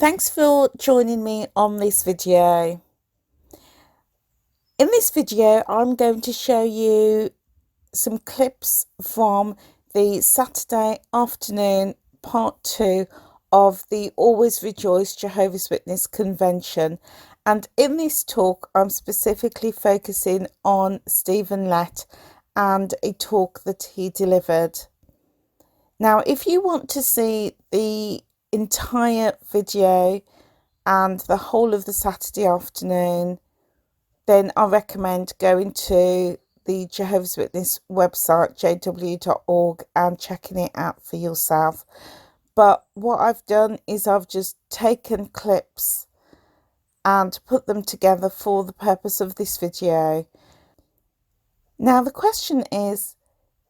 Thanks for joining me on this video. In this video, I'm going to show you some clips from the Saturday afternoon part 2 of the Always Rejoice Jehovah's Witness Convention. And in this talk, I'm specifically focusing on Stephen Lett and a talk that he delivered. Now, if you want to see the entire video and the whole of the Saturday afternoon, then I recommend going to the Jehovah's Witness website, jw.org, and checking it out for yourself. But what I've done is I've just taken clips and put them together for the purpose of this video. Now, the question is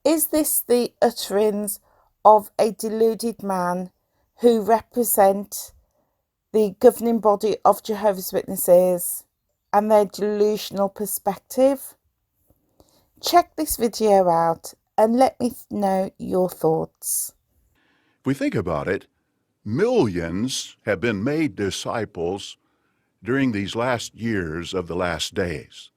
this the utterings of a deluded man who represent the governing body of Jehovah's Witnesses and their delusional perspective? Check this video out and let me know your thoughts. If we think about it, millions have been made disciples during these last years of the last days.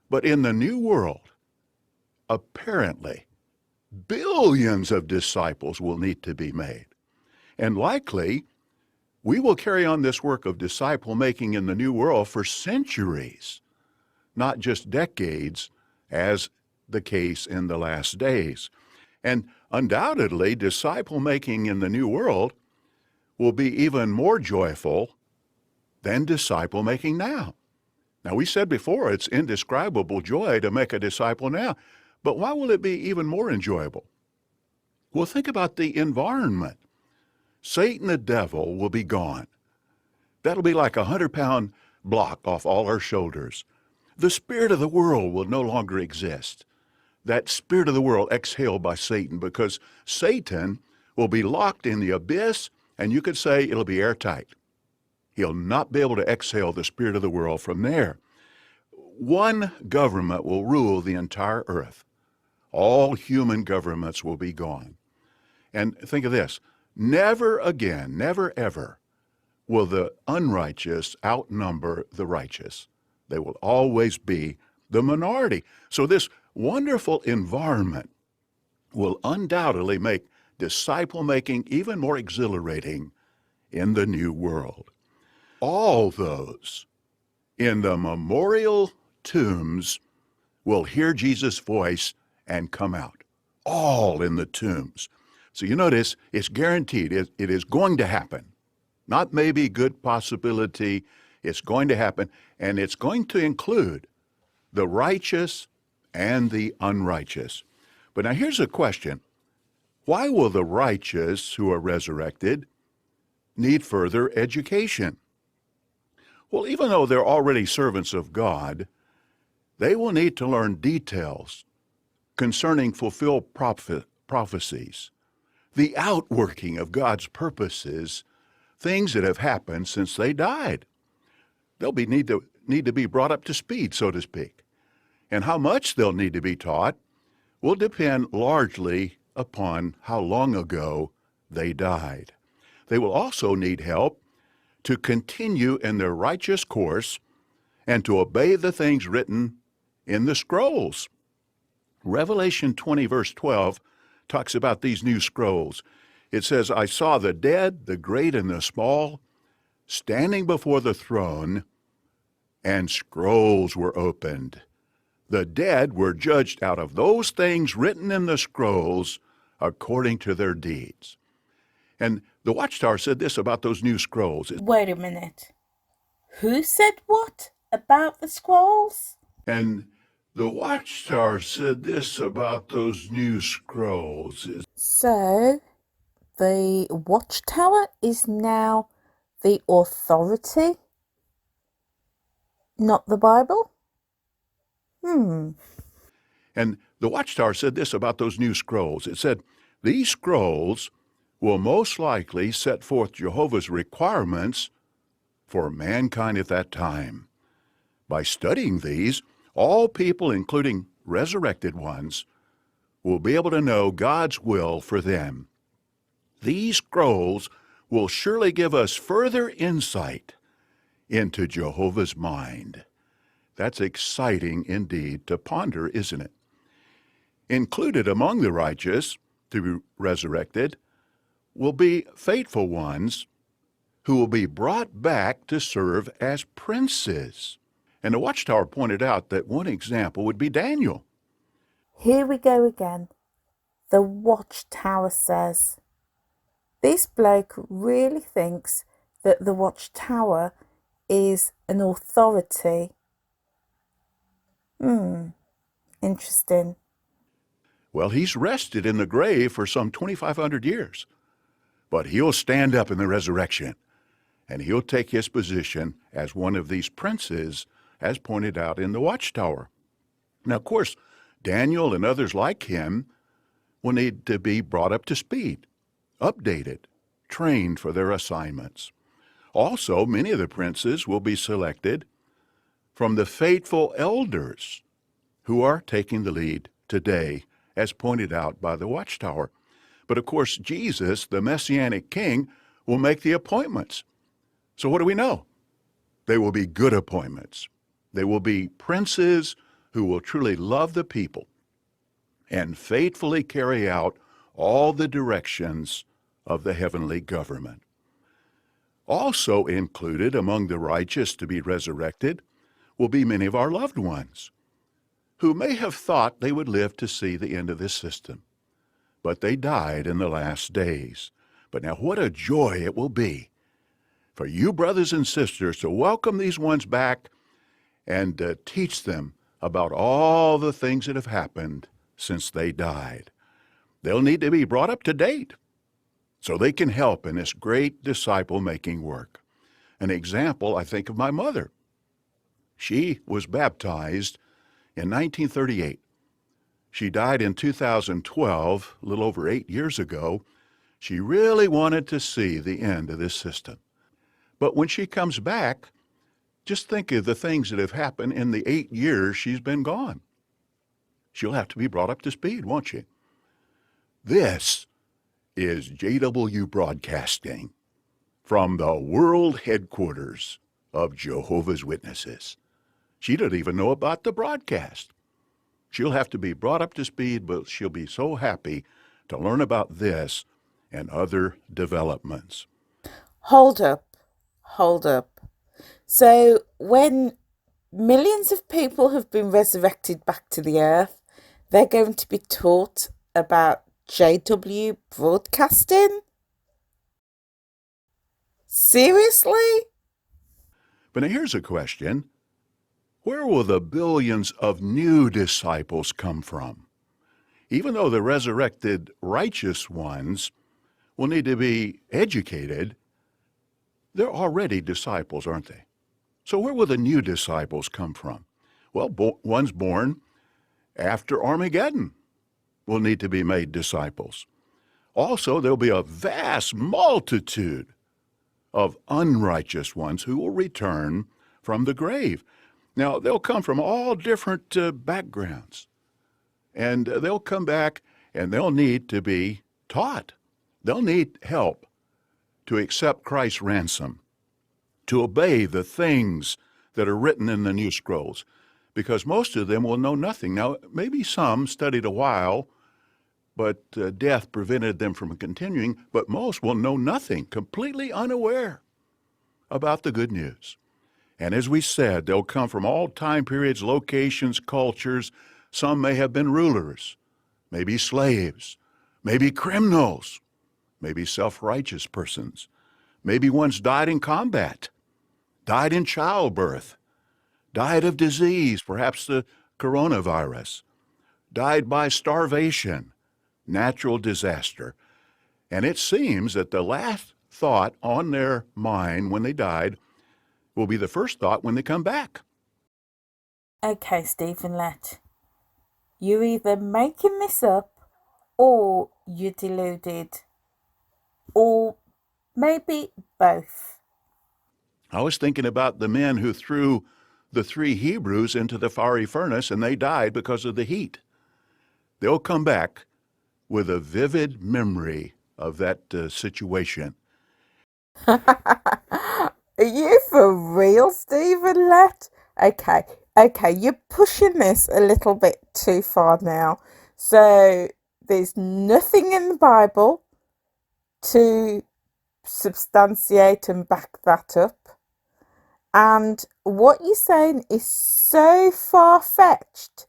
But in the new world, apparently, billions of disciples will need to be made. And likely, we will carry on this work of disciple making in the new world for centuries, not just decades, as the case in the last days. And undoubtedly, disciple making in the new world will be even more joyful than disciple making now. Now, we said before it's indescribable joy to make a disciple now, but why will it be even more enjoyable? Well, think about the environment. Satan the devil will be gone. That'll be like a 100-pound block off all our shoulders. The spirit of the world will no longer exist. That spirit of the world exhaled by Satan, because Satan will be locked in the abyss, and you could say it'll be airtight. He'll not be able to exhale the spirit of the world from there. One government will rule the entire earth. All human governments will be gone. And think of this. Never again, never ever, will the unrighteous outnumber the righteous. They will always be the minority. So this wonderful environment will undoubtedly make disciple-making even more exhilarating in the new world. All those in the memorial tombs will hear Jesus' voice and come out. All in the tombs. So you notice it's guaranteed. It is going to happen. Not maybe good possibility. It's going to happen. And it's going to include the righteous and the unrighteous. But now here's a question. Why will the righteous who are resurrected need further education? Well, even though they're already servants of God, they will need to learn details concerning fulfilled prophecies, the outworking of God's purposes, things that have happened since they died. They'll need to be brought up to speed, so to speak. And how much they'll need to be taught will depend largely upon how long ago they died. They will also need help to continue in their righteous course and to obey the things written in the scrolls. Revelation 20, verse 12, talks about these new scrolls. It says, I saw the dead, the great and the small, standing before the throne, and scrolls were opened. The dead were judged out of those things written in the scrolls according to their deeds. And the Watchtower said this about those new scrolls. Wait a minute. Who said what about the scrolls? And the Watchtower said this about those new scrolls. So, the Watchtower is now the authority, not the Bible? And the Watchtower said this about those new scrolls. It said, these scrolls will most likely set forth Jehovah's requirements for mankind at that time. By studying these, all people, including resurrected ones, will be able to know God's will for them. These scrolls will surely give us further insight into Jehovah's mind. That's exciting indeed to ponder, isn't it? Included among the righteous to be resurrected will be faithful ones who will be brought back to serve as princes. And the Watchtower pointed out that one example would be Daniel. Here we go again. The Watchtower says, this bloke really thinks that the Watchtower is an authority. Interesting. Well, he's rested in the grave for some 2,500 years, but he'll stand up in the resurrection, and he'll take his position as one of these princes, as pointed out in the Watchtower. Now, of course, Daniel and others like him will need to be brought up to speed, updated, trained for their assignments. Also, many of the princes will be selected from the faithful elders who are taking the lead today, as pointed out by the Watchtower. But of course, Jesus, the Messianic King, will make the appointments. So what do we know? They will be good appointments. They will be princes who will truly love the people and faithfully carry out all the directions of the heavenly government. Also included among the righteous to be resurrected will be many of our loved ones who may have thought they would live to see the end of this system, but they died in the last days. But now what a joy it will be for you, brothers and sisters, to welcome these ones back and teach them about all the things that have happened since they died. They'll need to be brought up to date so they can help in this great disciple-making work. An example, I think, of my mother. She was baptized in 1938. She died in 2012, a little over 8 years ago. She really wanted to see the end of this system. But when she comes back, just think of the things that have happened in the 8 years she's been gone. She'll have to be brought up to speed, won't she? This is JW Broadcasting from the world headquarters of Jehovah's Witnesses. She doesn't even know about the broadcast. She'll have to be brought up to speed, but she'll be so happy to learn about this and other developments. Hold up. So when millions of people have been resurrected back to the earth, they're going to be taught about JW Broadcasting? Seriously? But now here's a question. Where will the billions of new disciples come from? Even though the resurrected righteous ones will need to be educated, they're already disciples, aren't they? So where will the new disciples come from? Well, ones born after Armageddon will need to be made disciples. Also, there'll be a vast multitude of unrighteous ones who will return from the grave. Now, they'll come from all different backgrounds, and they'll come back and they'll need to be taught. They'll need help to accept Christ's ransom, to obey the things that are written in the new scrolls, because most of them will know nothing. Now, maybe some studied a while, but death prevented them from continuing, but most will know nothing, completely unaware about the good news. And as we said, they'll come from all time periods, locations, cultures. Some may have been rulers, maybe slaves, maybe criminals, maybe self-righteous persons. Maybe one's died in combat, died in childbirth, died of disease, perhaps the coronavirus, died by starvation, natural disaster. And it seems that the last thought on their mind when they died will be the first thought when they come back. Okay, Stephen Lett. You're either making this up or you're deluded. Or maybe both. I was thinking about the men who threw the 3 Hebrews into the fiery furnace and they died because of the heat. They'll come back with a vivid memory of that situation. Are you for real, Stephen Lett? Okay, okay, you're pushing this a little bit too far now. So there's nothing in the Bible to substantiate and back that up. And what you're saying is so far fetched,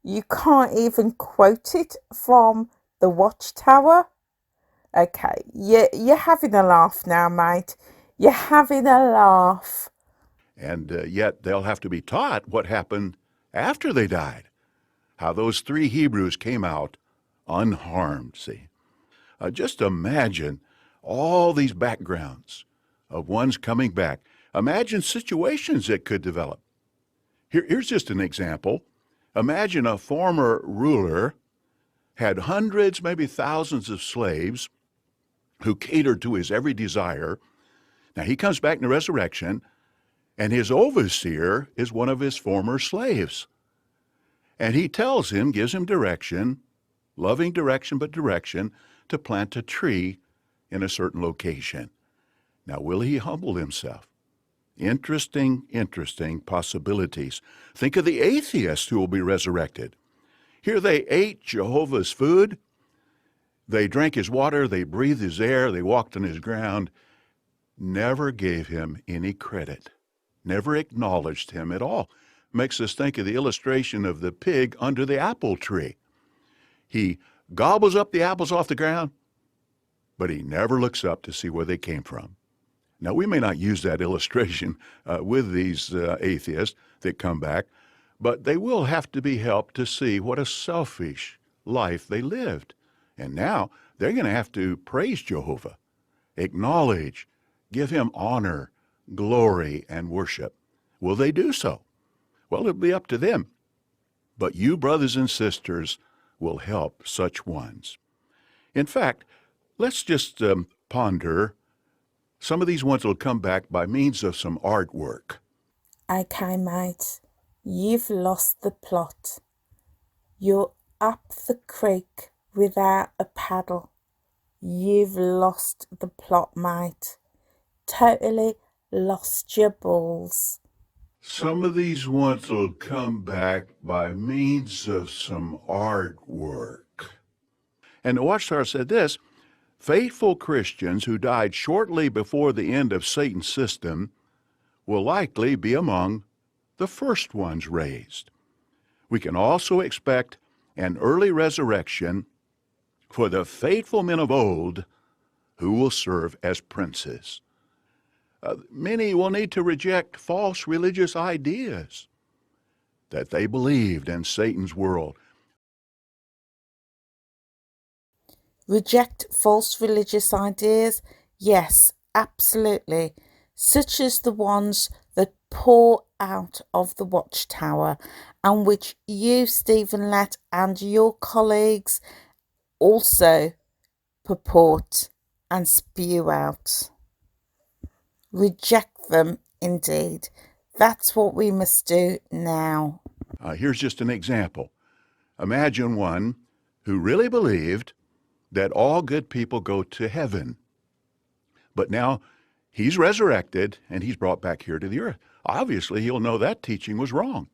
you can't even quote it from the Watchtower. Okay, you're having a laugh now, mate. You're having a laugh. And yet they'll have to be taught what happened after they died, how those three Hebrews came out unharmed, see. Just imagine all these backgrounds of ones coming back. Imagine situations that could develop. Here's just an example. Imagine a former ruler had hundreds, maybe thousands of slaves who catered to his every desire. Now he comes back in the resurrection, and his overseer is one of his former slaves. And he tells him, gives him direction, loving direction, but direction, to plant a tree in a certain location. Now, will he humble himself? Interesting, interesting possibilities. Think of the atheists who will be resurrected. Here they ate Jehovah's food, they drank his water, they breathed his air, they walked on his ground, never gave him any credit, never acknowledged him at all. Makes us think of the illustration of the pig under the apple tree. He gobbles up the apples off the ground, but he never looks up to see where they came from. Now, we may not use that illustration with these atheists that come back, but they will have to be helped to see what a selfish life they lived. And now they're going to have to praise Jehovah, acknowledge, give him honor, glory, and worship. Will they do so? Well, it'll be up to them. But you, brothers and sisters, will help such ones. In fact, let's just ponder. Some of these ones will come back by means of some artwork. Okay, mate, you've lost the plot. You're up the creek without a paddle. You've lost the plot, mate. Totally lost your balls. Some of these ones will come back by means of some artwork. And the Watchtower said this: faithful Christians who died shortly before the end of Satan's system will likely be among the first ones raised. We can also expect an early resurrection for the faithful men of old who will serve as princes. Many will need to reject false religious ideas that they believed in Satan's world. Reject false religious ideas? Yes, absolutely. Such as the ones that pour out of the Watchtower and which you, Stephen Lett, and your colleagues also purport and spew out. Reject them indeed. That's what we must do now. Here's just an example. Imagine one who really believed that all good people go to heaven. But now he's resurrected and he's brought back here to the earth. Obviously, he'll know that teaching was wrong.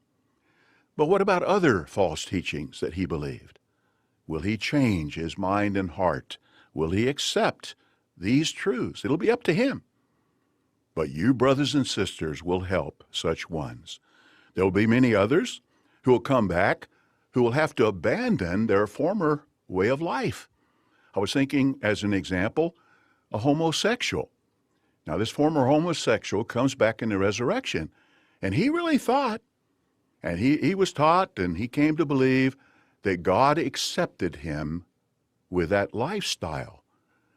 But what about other false teachings that he believed? Will he change his mind and heart? Will he accept these truths? It'll be up to him. But you, brothers and sisters, will help such ones. There will be many others who will come back who will have to abandon their former way of life. I was thinking, as an example, a homosexual. Now, this former homosexual comes back in the resurrection, and he really thought, and he was taught, and he came to believe that God accepted him with that lifestyle.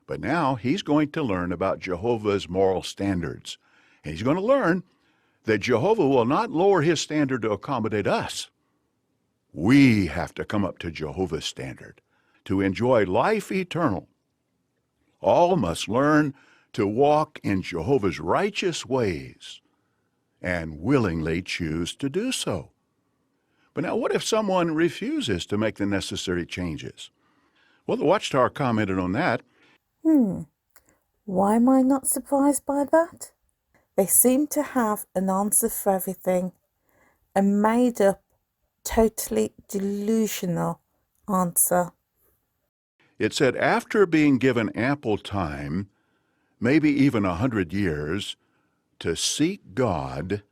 But now he's going to learn about Jehovah's moral standards, and he's going to learn that Jehovah will not lower his standard to accommodate us. We have to come up to Jehovah's standard to enjoy life eternal. All must learn to walk in Jehovah's righteous ways and willingly choose to do so. But now, what if someone refuses to make the necessary changes? Well, the Watchtower commented on that. Why am I not surprised by that? They seem to have an answer for everything, a made up, totally delusional answer. It said, after being given ample time, maybe even 100 years, to seek God,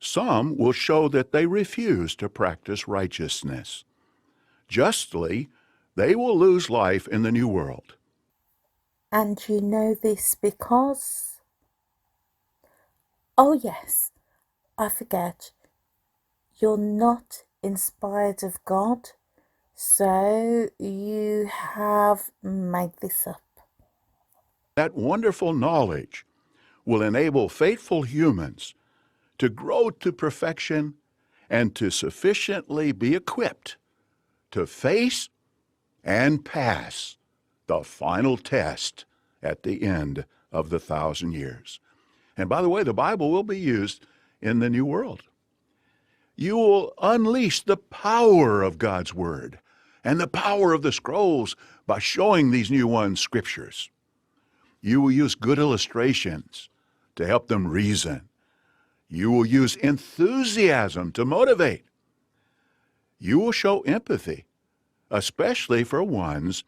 some will show that they refuse to practice righteousness. Justly, they will lose life in the new world. And you know this because... Oh yes, I forget. You're not inspired of God, so you have made this up. That wonderful knowledge will enable faithful humans to grow to perfection and to sufficiently be equipped to face and pass the final test at the end of the 1,000 years. And by the way, the Bible will be used in the New World. You will unleash the power of God's Word and the power of the scrolls by showing these new ones scriptures. You will use good illustrations to help them reason. You will use enthusiasm to motivate. You will show empathy, especially for ones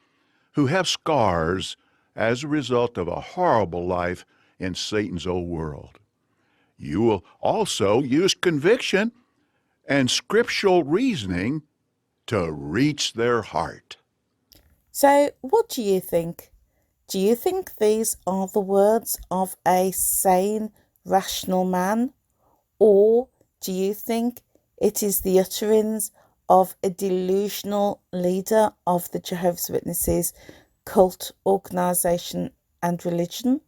who have scars as a result of a horrible life in Satan's old world. You will also use conviction and scriptural reasoning to reach their heart. So, what do you think? Do you think these are the words of a sane, rational man? Or do you think it is the utterings of a delusional leader of the Jehovah's Witnesses, cult, organisation and religion?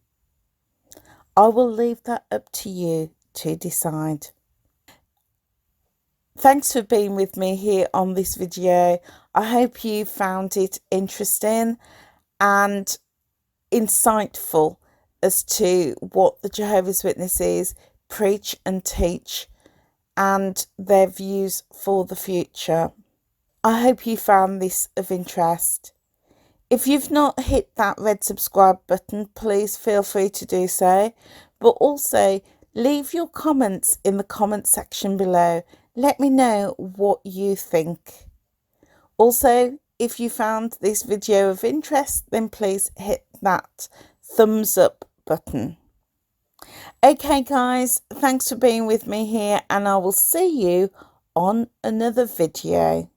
I will leave that up to you to decide. Thanks for being with me here on this video. I hope you found it interesting and insightful as to what the Jehovah's Witnesses preach and teach and their views for the future. I hope you found this of interest. If you've not hit that red subscribe button, please feel free to do so, but also leave your comments in the comment section below. Let me know what you think. Also, if you found this video of interest, then please hit that thumbs up button. Okay guys, thanks for being with me here, and I will see you on another video.